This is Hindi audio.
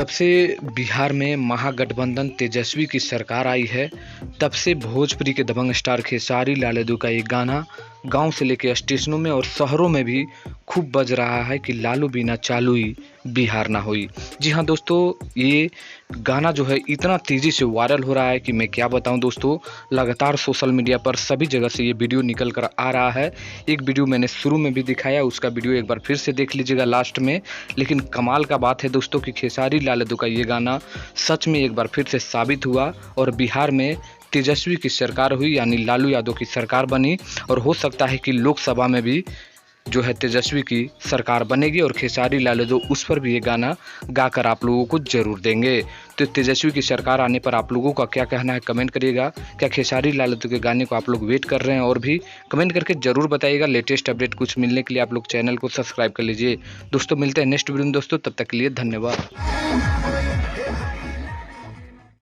जब से बिहार में महागठबंधन तेजस्वी की सरकार आई है, तब से भोजपुरी के दबंग स्टार खेसारी लाल यादव का एक गाना गांव से लेकर स्टेशनों में और शहरों में भी खूब बज रहा है कि लालू बिना चालू ही बिहार ना हुई। जी हाँ दोस्तों, ये गाना जो है इतना तेज़ी से वायरल हो रहा है कि मैं क्या बताऊं दोस्तों। लगातार सोशल मीडिया पर सभी जगह से ये वीडियो निकल कर आ रहा है। एक वीडियो मैंने शुरू में भी दिखाया, उसका वीडियो एक बार फिर से देख लीजिएगा लास्ट में। लेकिन कमाल का बात है दोस्तों कि खेसारी लाल यादव का ये गाना सच में एक बार फिर से साबित हुआ और बिहार में तेजस्वी की सरकार हुई, यानी लालू यादव की सरकार बनी। और हो सकता है कि लोकसभा में भी जो है तेजस्वी की सरकार बनेगी और खेसारी लाल यादव उस पर भी ये गाना गाकर आप लोगों को जरूर देंगे। तो तेजस्वी की सरकार आने पर आप लोगों का क्या कहना है, कमेंट करिएगा। क्या खेसारी लाल यादव के गाने को आप लोग वेट कर रहे हैं, और भी कमेंट करके जरूर बताइएगा। लेटेस्ट अपडेट कुछ मिलने के लिए आप लोग चैनल को सब्सक्राइब कर लीजिए। दोस्तों मिलते हैं नेक्स्ट वीडियो में दोस्तों, तब तक के लिए धन्यवाद।